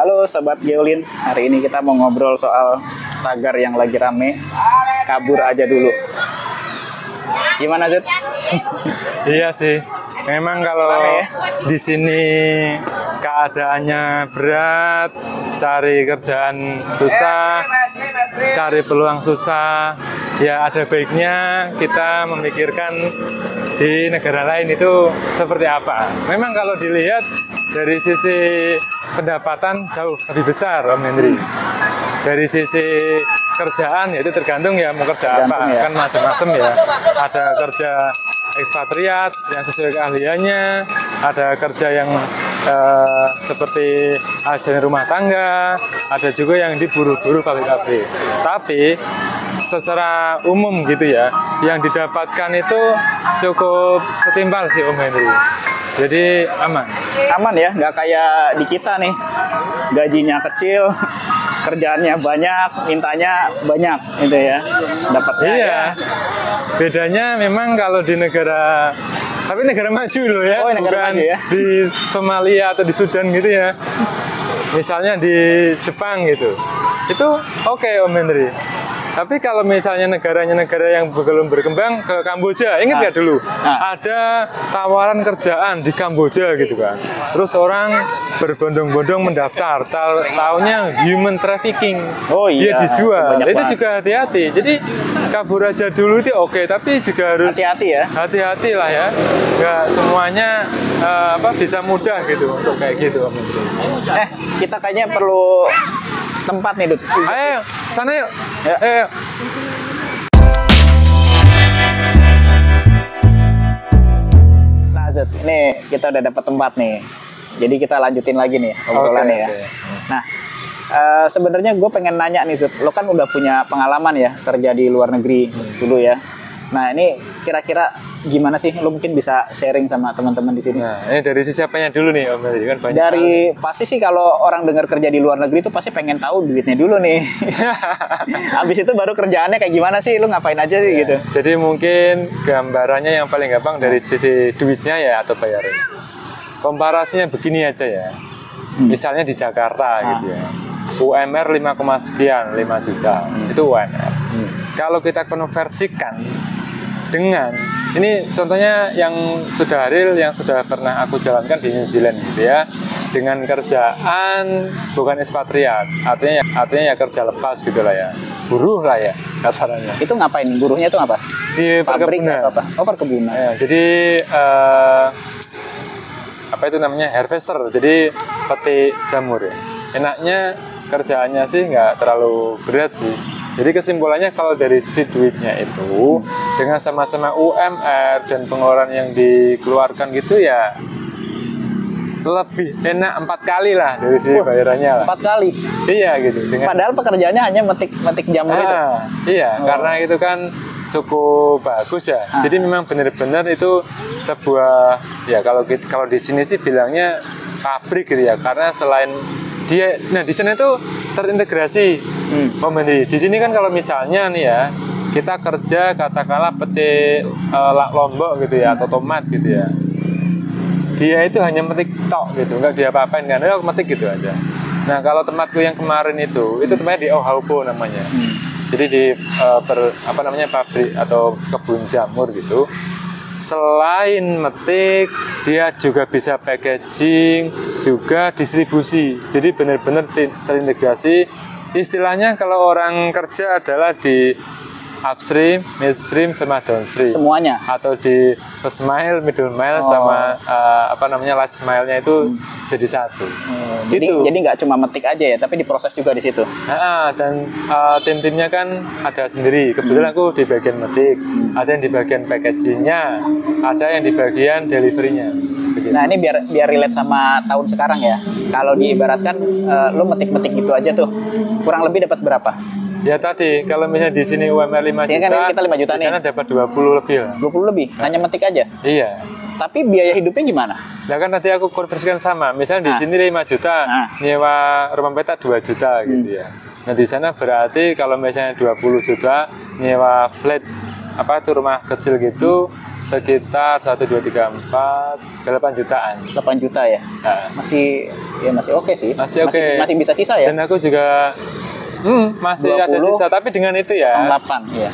Halo Sobat Geolin, hari ini kita mau ngobrol soal tagar yang lagi rame, kabur aja dulu. Gimana Zut? Iya sih, memang kalau Rame ya? di sini keadaannya berat, cari kerjaan susah, cari peluang susah, ya ada baiknya kita memikirkan di negara lain itu seperti apa. Memang kalau dilihat dari sisi pendapatan jauh lebih besar, Om Hendri. Dari sisi kerjaan, ya itu tergantung ya mau kerja apa, ya. kan macam-macam ya. Ada kerja ekspatriat yang sesuai keahliannya, ada kerja yang seperti asisten rumah tangga, ada juga yang diburu-buru pabrik-pabrik. Tapi secara umum gitu ya, yang didapatkan itu cukup setimpal sih Om Henry. Jadi aman. Aman ya, nggak kayak di kita nih, gajinya kecil, kerjaannya banyak, mintanya banyak, gitu ya. Dapatnya Iya. ya. Bedanya memang kalau di negara, tapi negara maju loh ya, Oh, negara bukan maju ya. di Somalia atau di Sudan gitu ya. Misalnya di Jepang gitu. Itu oke Om Henry. Tapi kalau misalnya negaranya negara yang belum berkembang, ke Kamboja, ingat nggak dulu? Ada tawaran kerjaan di Kamboja gitu kan. Terus orang berbondong-bondong mendaftar, taunya human trafficking. Oh iya, dia dijual. banyak Itu banget. juga hati-hati. Jadi kabur aja dulu itu oke, tapi juga harus Hati-hati ya. hati-hati lah ya. Nggak semuanya bisa mudah gitu untuk kayak gitu Om Hendri. Kita kayaknya perlu tempat nih, Dut. Ayo, sana yuk. Ya. Ayo. Nah, Zut, ini kita udah dapat tempat nih. Jadi kita lanjutin lagi nih obrolannya ya. Oke. Nah, sebenarnya gue pengen nanya nih, Zut. Lo kan udah punya pengalaman ya kerja di luar negeri dulu ya. Nah, ini kira-kira gimana sih? Lo mungkin bisa sharing sama teman-teman di sini. Nah, ini dari sisi apanya dulu nih Om Hendri? Kan banyak Dari pasti sih kalau orang dengar kerja di luar negeri itu pasti pengen tahu duitnya dulu nih. Habis itu baru kerjaannya kayak gimana sih? Lo ngapain aja sih gitu? Jadi mungkin gambarannya yang paling gampang dari sisi duitnya ya atau bayaran. Komparasinya begini aja ya. Misalnya di Jakarta gitu ya. UMR 5, sekian, 5 juta. Itu UMR. Kalau kita konversikan dengan ini contohnya yang sudah real, yang sudah pernah aku jalankan di New Zealand gitu ya, dengan kerjaan bukan ekspatriat, artinya ya kerja lepas gitu lah ya, buruh lah ya kasarannya. Itu ngapain? Buruhnya itu apa? Di Pabrik perkebunan. atau apa? Oh, perkebunan. Ya, jadi apa itu namanya, harvester, jadi petik jamur ya. Enaknya kerjaannya sih nggak terlalu berat sih. Jadi kesimpulannya kalau dari sisi duitnya itu dengan sama-sama UMR dan pengeluaran yang dikeluarkan gitu ya lebih enak 4 kali lah dari sisi bayarannya lah. 4 kali. Iya gitu. Padahal pekerjaannya hanya metik jamur itu. Iya, karena itu kan cukup bagus ya. Jadi memang benar-benar itu sebuah ya kalau di sini sih bilangnya pabrik gitu ya. Karena selain dia, nah di sana itu terintegrasi. Om Hendri, di sini kan kalau misalnya nih ya kita kerja katakanlah petik lombok gitu ya atau tomat gitu ya. Dia itu hanya metik tok gitu, nggak dia apa-apain kan, dia metik gitu aja. Nah kalau tempatku yang kemarin itu tempatnya di Ohaupo namanya. Jadi di pabrik atau kebun jamur gitu. Selain metik, dia juga bisa packaging, juga distribusi. Jadi benar-benar terintegrasi. Istilahnya kalau orang kerja adalah di upstream, midstream, sama downstream. Semuanya. Atau di first mile, middle mile, sama last mile-nya itu jadi satu. Jadi nggak cuma metik aja ya, tapi diproses juga di situ. Dan tim-timnya kan ada sendiri. Kebetulan aku di bagian metik, ada yang di bagian packaging-nya, ada yang di bagian delivery-nya. Begitu. Nah ini biar relate sama tahun sekarang ya. Kalau diibaratkan lo metik-metik gitu aja tuh, kurang lebih dapat berapa? Ya tadi, kalau misalnya di sini UMR 5 Sini juta, kan kita 5 juta di sana dapat 20 lebih lah. 20 lebih, hanya metik aja. Iya. Tapi biaya hidupnya gimana? Nah kan nanti aku konversikan sama. Misalnya di sini 5 juta, nyewa rumah petak 2 juta gitu ya. Nah di sana berarti kalau misalnya 20 juta, nyewa flat rumah kecil gitu sekitar 1, 2, 3, 4, 8 jutaan. 8 juta ya. Nah, Masih oke sih. Masih oke. Masih bisa sisa ya. dan aku juga masih ada 20, sisa, tapi dengan itu ya, 8 ya.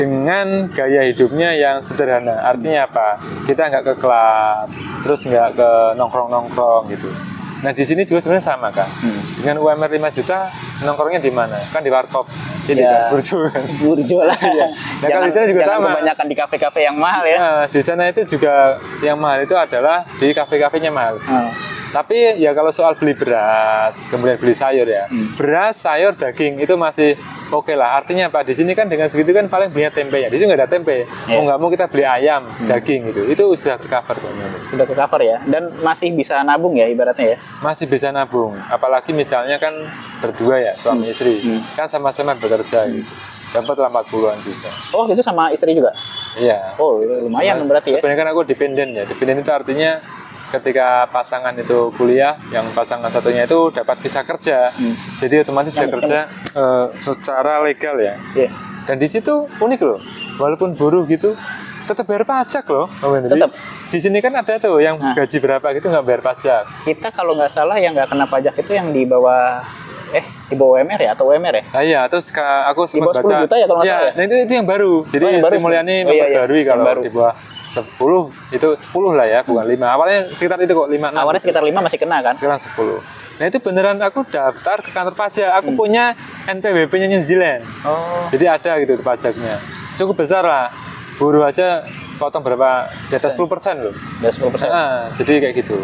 dengan gaya hidupnya yang sederhana. Artinya apa? Kita nggak ke klub, terus nggak ke nongkrong-nongkrong gitu. Nah di sini juga sebenarnya sama kan. Dengan UMR 5 juta, nongkrongnya di mana? Kan di warkop. Jadi Ya. kan burjo kan. Burjo lah ya. Nah, kalau di sana juga jangan sama. kebanyakan di kafe-kafe yang mahal ya. Nah, di sana itu juga yang mahal itu adalah di kafe-kafenya mahal. Tapi ya kalau soal beli beras, kemudian beli sayur ya, beras, sayur, daging itu masih oke lah. Artinya apa? Di sini kan dengan segitu kan paling punya tempenya. Di sini nggak ada tempe. Mau nggak mau kita beli ayam, daging gitu. Itu sudah cover kan. Sudah ke cover ya. Dan masih bisa nabung ya ibaratnya ya. Masih bisa nabung. Apalagi misalnya kan berdua ya suami istri, kan sama-sama bekerja gitu. Dapat 40-an juta. Oh itu sama istri juga? Iya. Oh lumayan berarti ya. Sebenarnya kan aku dependen ya. Dependen itu artinya ketika pasangan itu kuliah, yang pasangan satunya itu dapat visa kerja, jadi otomatis bisa kerja secara legal ya. Iya. Dan di situ unik loh, walaupun buruh gitu, tetap bayar pajak loh. Tetap. Di sini kan ada tuh yang gaji berapa gitu nggak bayar pajak. Kita kalau nggak salah yang nggak kena pajak itu yang di bawah UMR ya atau UMR ya? Nah, iya, terus aku Di bawah sempat 10 baca. juta ya kalau nggak salah ya? Nah itu yang baru. Jadi yang baru. Sri Mulyani Oh, iya, memperbarui yang kalau baru. di bawah 10 itu 10 lah ya, bukan 5. Awalnya sekitar itu kok 5 6. Awalnya sekitar 5 masih kena kan? Sekarang 10. Nah itu beneran aku daftar ke kantor pajak. Aku punya NPWP-nya New Zealand. Oh. Jadi ada gitu pajaknya. Cukup besar lah. Buruh aja potong berapa? Di atas 10% loh. Udah 10%. Jadi kayak gitu.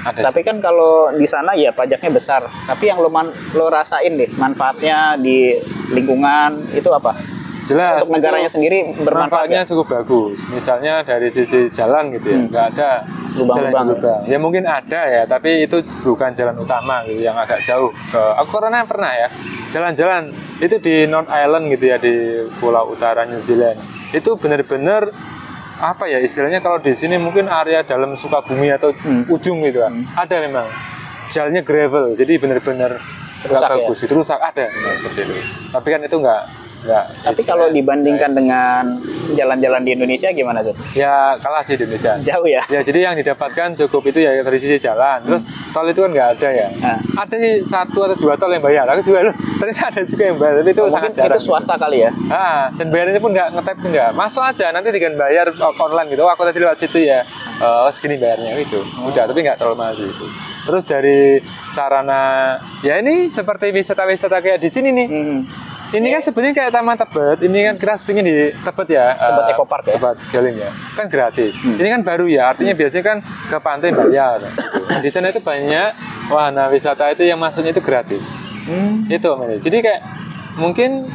Ada. Tapi kan kalau di sana ya pajaknya besar. Tapi yang lo rasain deh manfaatnya di lingkungan itu apa? Jelas. Untuk negaranya sendiri bermanfaat manfaatnya ya? cukup bagus. Misalnya dari sisi jalan gitu ya, nggak ada Lubang-lubang. jalan lubang. Ya mungkin ada ya, tapi itu bukan jalan utama gitu, yang agak jauh. Aku pernah ya, jalan-jalan itu di North Island gitu ya, di pulau utara New Zealand. Itu benar-benar apa ya istilahnya, kalau di sini mungkin area dalam Sukabumi atau ujung gitu kan. Ada memang jalannya gravel, jadi benar-benar Rusak ya? bagus. Itu rusak ada seperti itu. Tapi kan itu nggak. Tapi kalau dibandingkan dengan jalan-jalan di Indonesia gimana tuh? Ya kalah sih Indonesia. Jauh ya? Ya jadi yang didapatkan cukup itu ya dari sisi jalan. Terus tol itu kan nggak ada ya. Ada sih 1 atau 2 tol yang bayar. Aku juga loh, ternyata ada juga yang bayar. Tapi itu sangat Mungkin jarang. itu swasta kali ya? Dan bayarnya pun nggak ngetap pun nggak. Masuk aja nanti dengan bayar online gitu. Oh aku tadi lewat situ ya. Segini bayarnya gitu. Udah, tapi nggak terlalu mahal itu. Terus dari sarana ya ini seperti wisata-wisata kayak di sini nih. Ini kan sebenarnya kayak Taman Tebet. Ini kan kita syutingnya di Tebet ya. Tebet Eco Park ya? Tebet Galing ya. Kan gratis. Ini kan baru ya. Artinya biasanya kan ke pantai bayar. Di sana itu banyak wahana wisata itu yang masuknya itu gratis. Itu Meli. Jadi kayak mungkin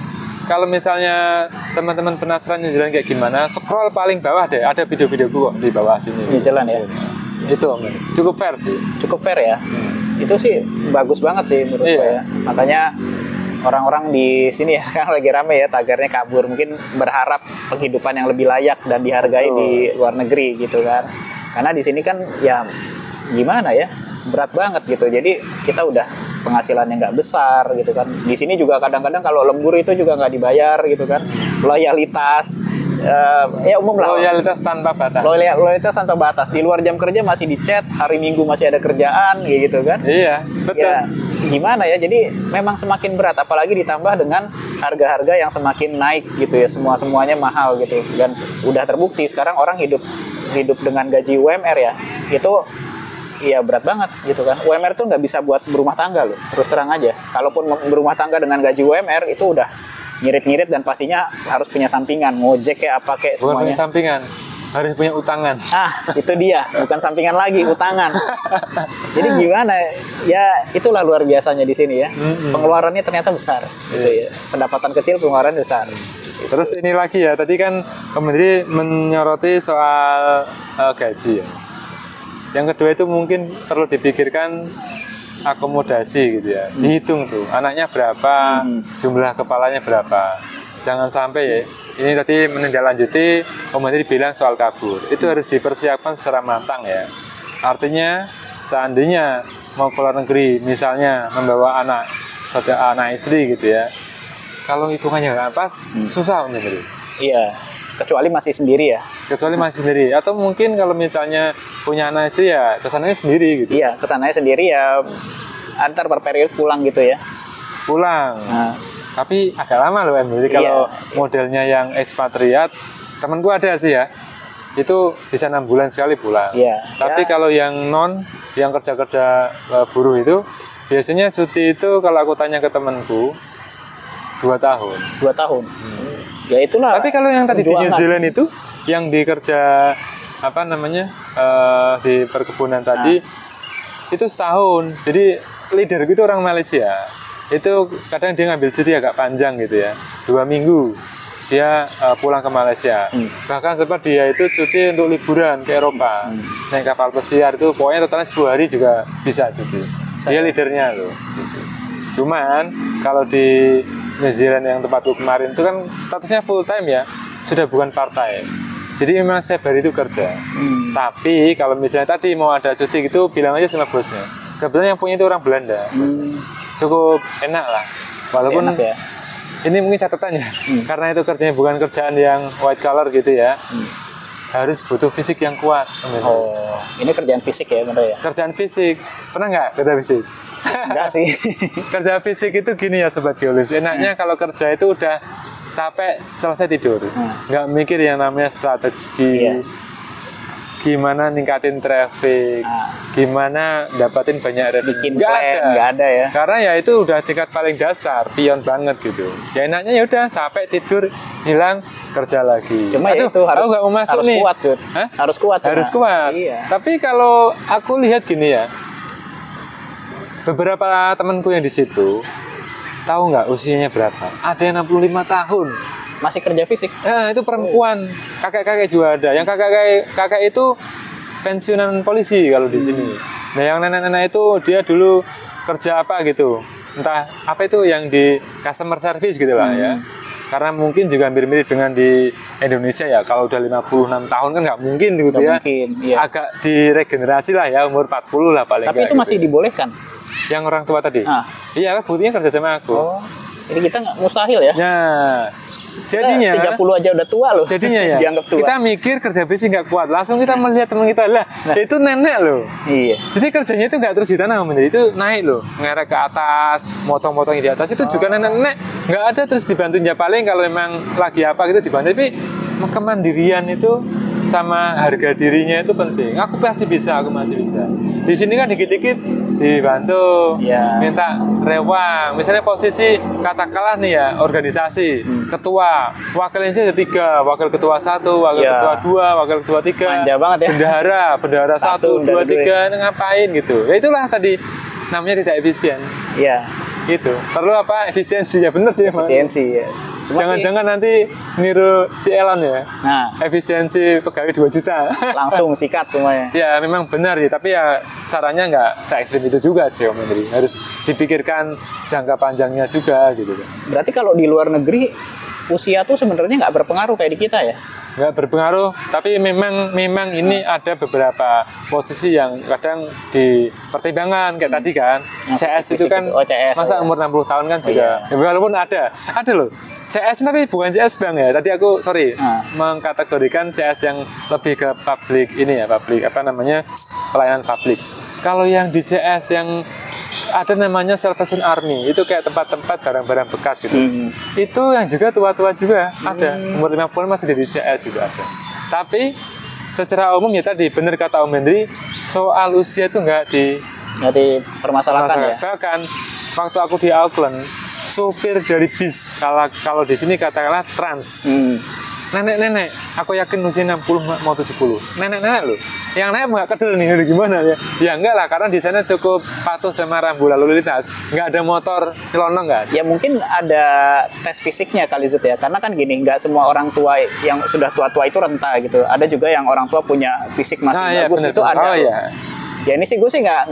kalau misalnya teman-teman penasaran New Zealand kayak gimana, scroll paling bawah deh. Ada video-video gua di bawah sini. New Zealand ya? Itu Meli. Cukup fair sih. Cukup fair ya? Itu sih bagus banget sih menurut gue ya. Makanya orang-orang di sini ya kan lagi rame ya tagarnya kabur, mungkin berharap penghidupan yang lebih layak dan dihargai di luar negeri gitu kan. Karena di sini kan ya gimana ya, berat banget gitu. Jadi kita udah penghasilannya nggak besar gitu kan. Di sini juga kadang-kadang kalau lembur itu juga nggak dibayar gitu kan. Loyalitas ya umum lah. Loyalitas tanpa batas. Loyalitas tanpa batas. Di luar jam kerja masih di chat, hari Minggu masih ada kerjaan gitu kan. Iya, betul. Ya, gimana ya, jadi memang semakin berat, apalagi ditambah dengan harga-harga yang semakin naik gitu ya, semuanya mahal gitu. Dan udah terbukti sekarang orang hidup dengan gaji UMR ya, itu ya berat banget gitu kan. UMR tuh nggak bisa buat berumah tangga loh, terus terang aja. Kalaupun berumah tangga dengan gaji UMR itu udah ngirit-ngirit, dan pastinya harus punya sampingan, ngojek kayak apa kayak Bukan semuanya. punya sampingan, harus punya utangan. Itu dia, bukan sampingan lagi, utangan. Jadi gimana ya, itulah luar biasanya di sini ya. Pengeluarannya ternyata besar gitu ya. Pendapatan kecil, pengeluaran besar. Terus ini lagi ya, tadi kan Menteri menyoroti soal gaji ya. Yang kedua itu mungkin perlu dipikirkan akomodasi gitu ya. Dihitung tuh anaknya berapa, jumlah kepalanya berapa. Jangan sampai ya, ini tadi menindaklanjuti Menteri bilang soal kabur. Itu harus dipersiapkan secara matang ya. Artinya seandainya mau keluar negeri, misalnya membawa anak istri gitu ya, kalau hitungannya nggak pas, susah Menteri. Iya. Kecuali masih sendiri ya. Kecuali masih sendiri. Atau mungkin kalau misalnya punya anak istri ya kesananya sendiri gitu. Iya, kesananya sendiri ya, antar per periode pulang gitu ya. Pulang. Nah, Tapi agak lama loh Em. Jadi kalau modelnya yang ekspatriat, temanku ada sih ya. Itu bisa 6 bulan sekali pulang. Iya. Tapi kalau yang yang kerja-kerja buruh itu, biasanya cuti itu kalau aku tanya ke temanku 2 tahun. 2 tahun. Ya itulah. Tapi kalau yang tadi di New perjuangan. Zealand itu, yang dikerja apa namanya di perkebunan tadi, itu setahun. Jadi leader itu orang Malaysia. Itu kadang dia ngambil cuti agak panjang gitu ya, 2 minggu dia pulang ke Malaysia. Bahkan sempat dia itu cuti untuk liburan ke Eropa, naik kapal pesiar itu pokoknya totalnya 10 hari juga bisa cuti. Dia leadernya loh gitu. Cuman kalau di New Zealand yang tempatku kemarin itu kan statusnya full time ya, sudah bukan part time. Jadi memang setiap hari itu kerja. Tapi kalau misalnya tadi mau ada cuti gitu, bilang aja sama bosnya. Kebetulan yang punya itu orang Belanda. Cukup enak lah. Walaupun Enak ya. ini mungkin catatannya, karena itu kerjanya bukan kerjaan yang white collar gitu ya. Harus butuh fisik yang kuat. Oh, ini kerjaan fisik ya bener ya? Kerjaan fisik. Pernah nggak kerja fisik? Enggak sih. Kerja fisik itu gini ya Sobat Geolis. Enaknya kalau kerja itu udah capek selesai tidur. Nggak mikir yang namanya strategi. Iya. Gimana ningkatin traffic, gimana dapatin banyak revenue. Bikin plan, nggak ada ya. Karena ya itu udah tingkat paling dasar, pion banget gitu. Ya enaknya ya udah capek tidur, hilang, kerja lagi. Cuma ya Aduh, itu harus, aku nggak mau masuk harus nih. kuat, Jud. Hah? Harus kuat. Harus cuma. kuat. Iya. Tapi kalau aku lihat gini ya, beberapa temanku yang di situ, tahu nggak usianya berapa? Ada yang 65 tahun. Masih kerja fisik. Nah, itu perempuan, kakek-kakek juga ada. Yang kakek itu pensiunan polisi kalau di sini. Nah, yang nenek-nenek itu dia dulu kerja apa gitu. Entah apa itu yang di customer service gitu lah ya. Karena mungkin juga hampir mirip dengan di Indonesia ya. Kalau udah 56 tahun kan nggak mungkin gitu ya. Mungkin, iya. Agak diregenerasi lah ya, umur 40 lah paling Tapi nggak itu masih gitu. dibolehkan. Yang orang tua tadi? Ah. Iya, kan buktinya kerja sama aku. Oh, jadi kita nggak mustahil ya? Nah, jadinya 30 aja udah tua loh. jadinya ya Dianggap tua. kita mikir kerja fisik nggak kuat, langsung kita melihat teman kita lah itu nenek loh. Iya. Jadi kerjanya itu nggak terus di tanah Om Indri, itu naik loh, ngerek ke atas, motong-motong di atas itu juga nenek-nenek nggak ada terus dibantuin ya, paling kalau memang lagi apa gitu dibantu. Tapi kemandirian itu sama harga dirinya itu penting. Aku masih bisa, aku masih bisa. Di sini kan dikit-dikit dibantu, Ya. minta rewang. Misalnya posisi katakanlah nih ya organisasi, ketua, wakilnya ada 3, wakil ketua 1, wakil Ya. ketua 2, wakil ketua 3, Manja banget ya. bendahara 1, 2, 3, ngapain gitu. Ya itulah tadi namanya tidak efisien. Iya. Gitu. Perlu apa? Efisiensi ya, bener sih. Mas. Efisiensi ya. Cuma Jangan-jangan nanti niru si Elon ya. Nah, Efisiensi pegawai 2 juta. langsung sikat semuanya. Ya memang benar ya, tapi ya caranya nggak se-ekstrim itu juga sih Om Henry. Harus dipikirkan jangka panjangnya juga gitu kan. Berarti kalau di luar negeri usia tuh sebenarnya nggak berpengaruh kayak di kita ya? Nggak berpengaruh, tapi memang ini ada beberapa posisi yang kadang dipertimbangkan kayak tadi kan. Yang CS itu fisik-fisik kan itu. Oh, CS, masa ya. umur 60 tahun kan juga. Ya, walaupun ada loh. CS tapi bukan CS Bang ya. Tadi aku mengkategorikan CS yang lebih ke publik ini ya, publik apa namanya? Pelayanan publik. Kalau yang di CS yang ada namanya Salvation Army, itu kayak tempat-tempat barang-barang bekas gitu. Itu yang juga tua-tua juga ada, umur 50 masih jadi CS juga ada. Tapi secara umum ya tadi benar kata Om Henry, soal usia itu nggak Dipermasalahkan ya. Bahkan waktu aku di Auckland, supir dari bis, kalau di sini katakanlah trans, nenek-nenek, aku yakin usia 60 mau 70. Nenek-nenek loh. Yang naik nggak kedel nih, udah gimana ya? Ya enggak lah, karena di sana cukup patuh sama rambu lalu lintas. Nggak ada motor nyelonong nggak ada. Ya mungkin ada tes fisiknya kali Zut ya. Karena kan gini, nggak semua orang tua yang sudah tua-tua itu renta gitu. Ada juga yang orang tua punya fisik masih iya, bagus, bener, itu bener. ada. Oh, loh. iya. Ya ini sih gue sih nggak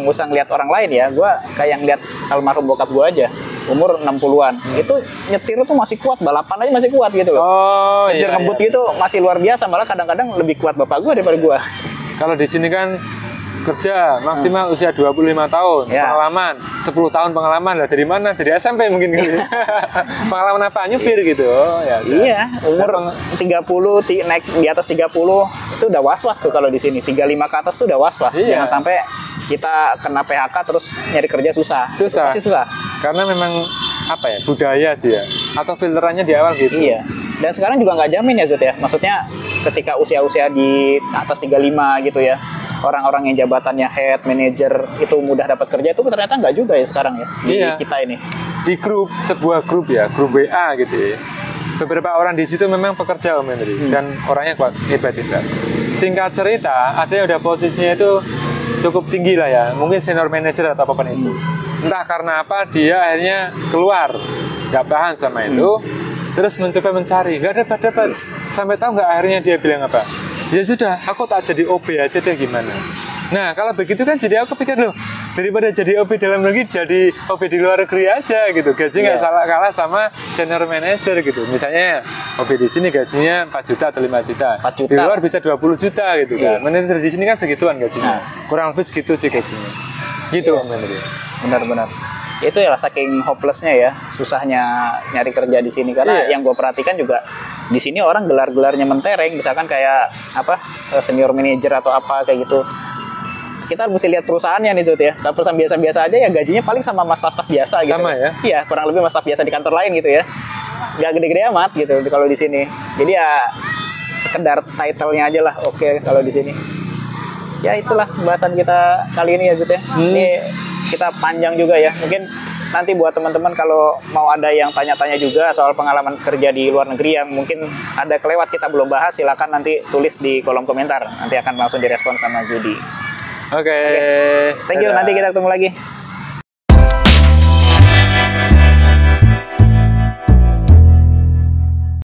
usah ngeliat orang lain ya. Gue kayak ngeliat almarhum bokap gue aja. Umur 60-an. Itu nyetir tuh masih kuat, balapan aja masih kuat gitu loh. Oh Nyetir ngebut gitu masih luar biasa. Malah kadang-kadang lebih kuat bapak gue daripada gue. Kalau di sini kan kerja maksimal usia 25 tahun, Ya. pengalaman 10 tahun pengalaman lah, dari mana? Dari SMP mungkin gitu. Pengalaman apa? Nyupir gitu. Oh, ya. udah. Iya, umur 30 naik di atas 30 itu udah was-was tuh kalau di sini. 35 ke atas tuh udah was-was. Iya. Jangan sampai kita kena PHK terus nyari kerja susah. Itu Susah. pasti susah. Karena memang apa ya? Budaya sih ya. Atau filterannya di awal gitu. Iya. Dan sekarang juga nggak jamin ya Zut ya. Maksudnya ketika usia-usia di atas 35 gitu ya. Orang-orang yang jabatannya head, manager itu mudah dapat kerja itu ternyata nggak juga ya sekarang ya. Di Iya. kita ini. Di sebuah grup ya, grup WA gitu ya. Beberapa orang di situ memang pekerja Om Henry dan orangnya kuat, hebat. Singkat cerita, ada yang udah posisinya itu cukup tinggi lah ya, mungkin senior manager atau apapun itu. Entah karena apa dia akhirnya keluar, nggak tahan sama itu, terus mencoba mencari, nggak dapat. Sampai tahu nggak akhirnya dia bilang apa? Ya sudah, aku tak jadi OB aja deh gimana. Nah kalau begitu kan jadi aku pikir loh, daripada jadi OB dalam negeri jadi OB di luar negeri aja gitu, gaji nggak Iya. salah kalah sama senior manager gitu. Misalnya OB di sini gajinya 4 juta atau 5 juta, 4 juta. di luar bisa 20 juta gitu Iya. kan. Manajer di sini kan segituan gajinya, Nah. kurang lebih segitu sih gajinya. Gitu Om Henry. Benar-benar. Itu ya saking hopelessnya ya, susahnya nyari kerja di sini karena Iya. yang gue perhatikan juga di sini orang gelar-gelarnya mentereng, misalkan kayak apa senior manager atau apa kayak gitu. Kita mesti lihat perusahaannya nih Zut ya. Kalau perusahaan biasa-biasa aja ya gajinya paling sama mas staff biasa gitu. Sama ya? Iya, kurang lebih mas staff biasa di kantor lain gitu ya. Nggak gede-gede amat gitu kalau di sini. Jadi ya sekedar title-nya aja lah oke kalau di sini. Ya itulah pembahasan kita kali ini ya Zut ya. Ini kita panjang juga ya. Mungkin nanti buat teman-teman kalau mau ada yang tanya-tanya juga soal pengalaman kerja di luar negeri yang mungkin ada kelewat kita belum bahas, silakan nanti tulis di kolom komentar. Nanti akan langsung direspon sama Zudi. Oke. Thank you, Dadah. nanti kita ketemu lagi.